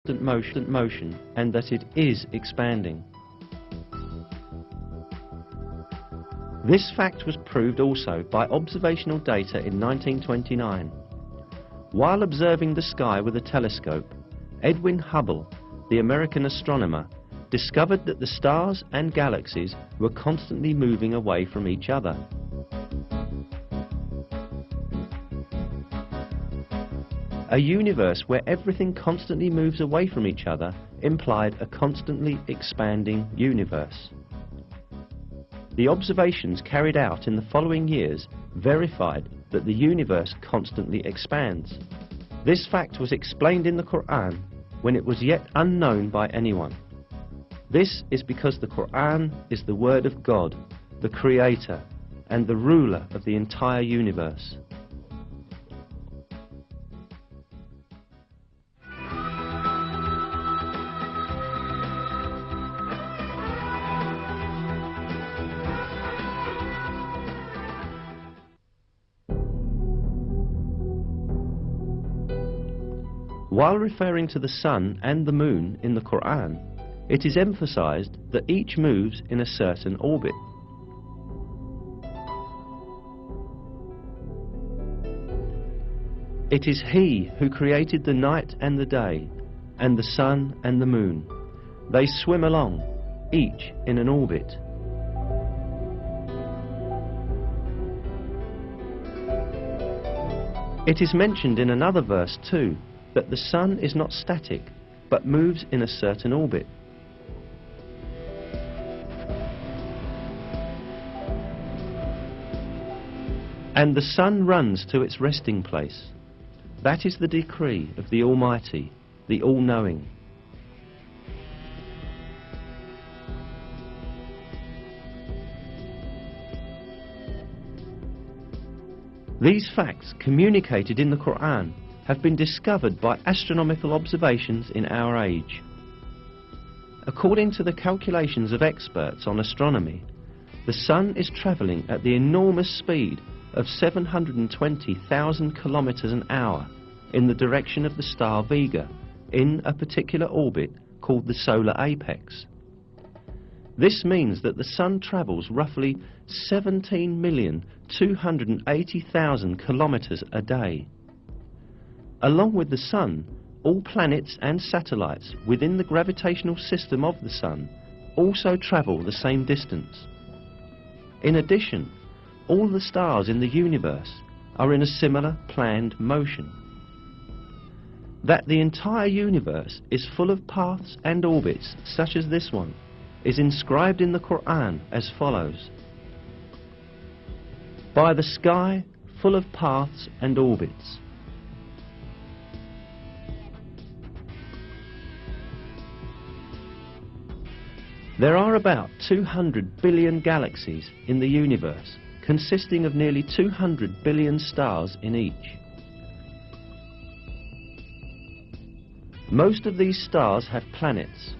motion and that it is expanding. This fact was proved also by observational data in 1929. While observing the sky with a telescope, Edwin Hubble, the American astronomer, discovered that the stars and galaxies were constantly moving away from each other. A universe where everything constantly moves away from each other implied a constantly expanding universe. The observations carried out in the following years verified that the universe constantly expands. This fact was explained in the Qur'an when it was yet unknown by anyone. This is because the Qur'an is the word of God, the Creator, and the ruler of the entire universe. While referring to the sun and the moon in the Qur'an, it is emphasized that each moves in a certain orbit. It is He who created the night and the day, and the sun and the moon. They swim along, each in an orbit. It is mentioned in another verse too, that the sun is not static, but moves in a certain orbit. And the sun runs to its resting place. That is the decree of the Almighty, the All-Knowing. These facts communicated in the Qur'an have been discovered by astronomical observations in our age. According to the calculations of experts on astronomy, the sun is travelling at the enormous speed of 720,000 kilometers an hour in the direction of the star Vega in a particular orbit called the solar apex. This means that the sun travels roughly 17,280,000 kilometers a day. Along with the sun, all planets and satellites within the gravitational system of the sun also travel the same distance. In addition, all the stars in the universe are in a similar planned motion. That the entire universe is full of paths and orbits such as this one is inscribed in the Qur'an as follows: by the sky full of paths and orbits. There are about 200 billion galaxies in the universe, consisting of nearly 200 billion stars in each. Most of these stars have planets,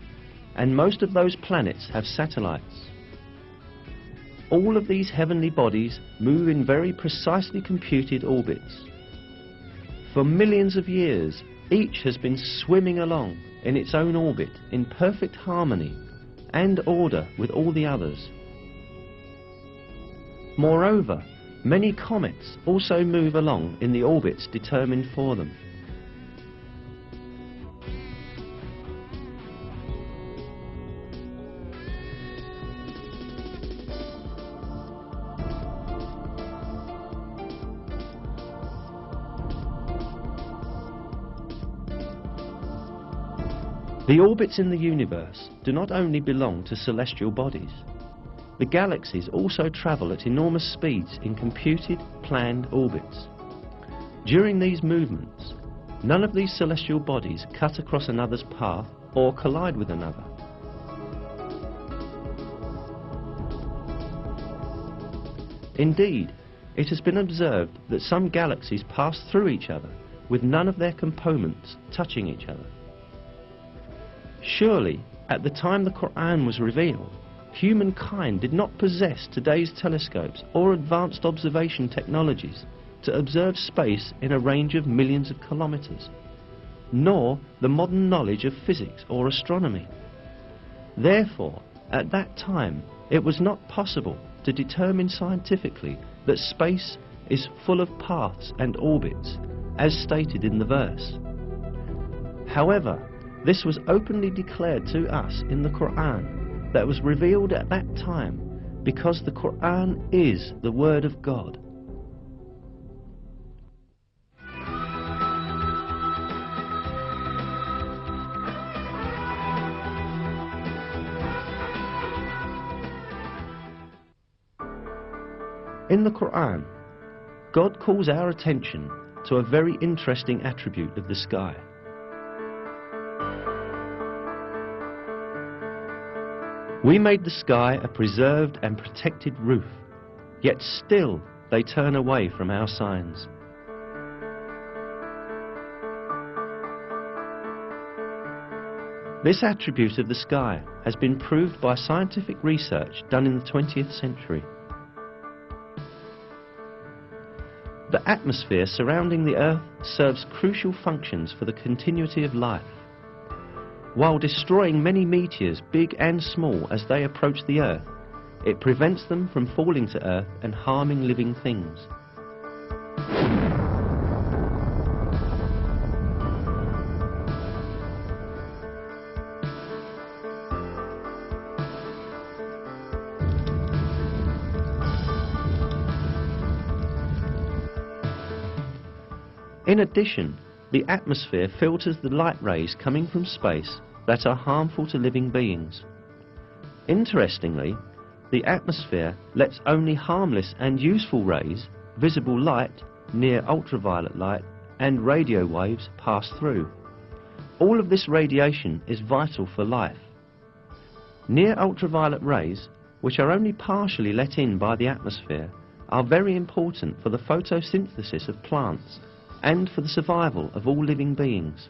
and most of those planets have satellites. All of these heavenly bodies move in very precisely computed orbits. For millions of years, each has been swimming along in its own orbit in perfect harmony and order with all the others. Moreover, many comets also move along in the orbits determined for them. The orbits in the universe do not only belong to celestial bodies. The galaxies also travel at enormous speeds in computed, planned orbits. During these movements, none of these celestial bodies cut across another's path or collide with another. Indeed, it has been observed that some galaxies pass through each other with none of their components touching each other. Surely, at the time the Qur'an was revealed, humankind did not possess today's telescopes or advanced observation technologies to observe space in a range of millions of kilometers. nor the modern knowledge of physics or astronomy. Therefore, at that time, it was not possible to determine scientifically that space is full of paths and orbits, as stated in the verse. However, this was openly declared to us in the Qur'an that was revealed at that time, because the Qur'an is the Word of God. In the Qur'an, God calls our attention to a very interesting attribute of the sky. We made the sky a preserved and protected roof, yet still they turn away from our signs. This attribute of the sky has been proved by scientific research done in the 20th century. The atmosphere surrounding the Earth serves crucial functions for the continuity of life. While destroying many meteors, big and small, as they approach the Earth, it prevents them from falling to Earth and harming living things. In addition, the atmosphere filters the light rays coming from space that are harmful to living beings. Interestingly, the atmosphere lets only harmless and useful rays, visible light, near ultraviolet light, and radio waves pass through. All of this radiation is vital for life. Near ultraviolet rays, which are only partially let in by the atmosphere, are very important for the photosynthesis of plants and for the survival of all living beings.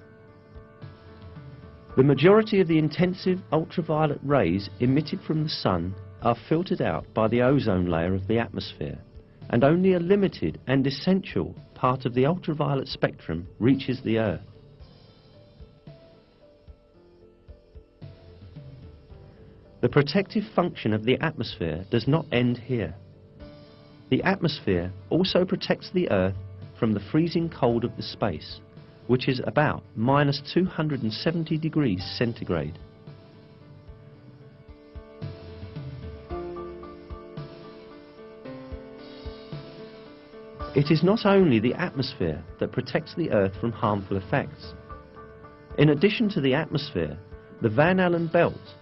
The majority of the intensive ultraviolet rays emitted from the sun are filtered out by the ozone layer of the atmosphere, and only a limited and essential part of the ultraviolet spectrum reaches the Earth. The protective function of the atmosphere does not end here. The atmosphere also protects the Earth from the freezing cold of the space, which is about -270 degrees centigrade. It is not only the atmosphere that protects the Earth from harmful effects. In addition to the atmosphere, the Van Allen belt,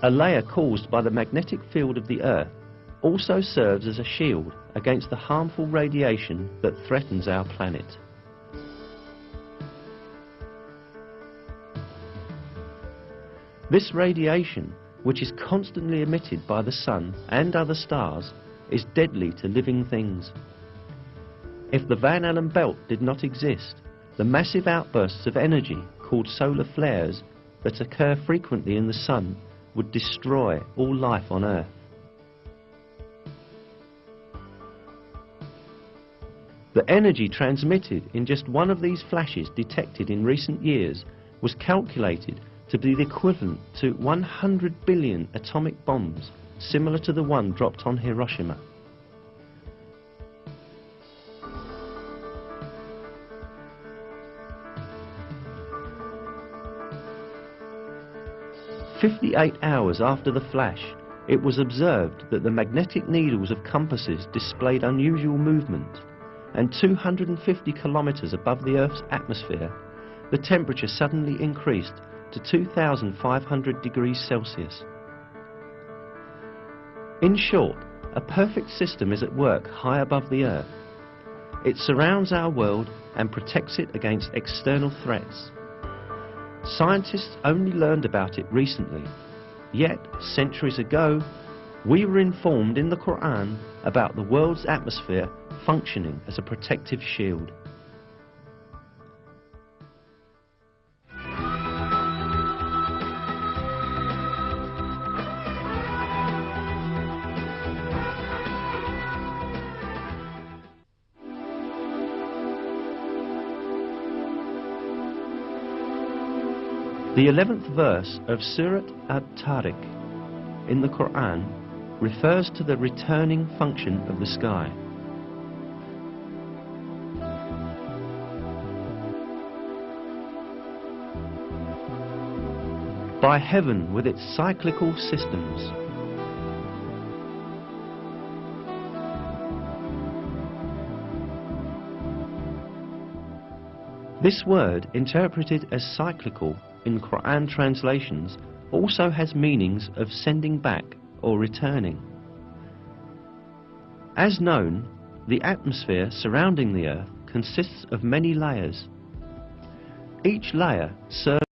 a layer caused by the magnetic field of the Earth, also serves as a shield against the harmful radiation that threatens our planet. This radiation, which is constantly emitted by the sun and other stars, is deadly to living things. If the Van Allen belt did not exist, the massive outbursts of energy called solar flares that occur frequently in the sun would destroy all life on Earth. The energy transmitted in just one of these flashes detected in recent years was calculated to be the equivalent to 100 billion atomic bombs, similar to the one dropped on Hiroshima. "58 hours after the flash, it was observed that the magnetic needles of compasses displayed unusual movement, and 250 kilometers above the Earth's atmosphere, the temperature suddenly increased to 2,500 degrees Celsius. In short, a perfect system is at work high above the Earth. It surrounds our world and protects it against external threats. Scientists only learned about it recently, yet centuries ago we were informed in the Qur'an about the world's atmosphere functioning as a protective shield. The 11th verse of Surat At-Tariq in the Qur'an refers to the returning function of the sky. By heaven with its cyclical systems. This word, interpreted as cyclical in Qur'an translations, also has meanings of sending back or returning. As known, the atmosphere surrounding the Earth consists of many layers. Each layer serves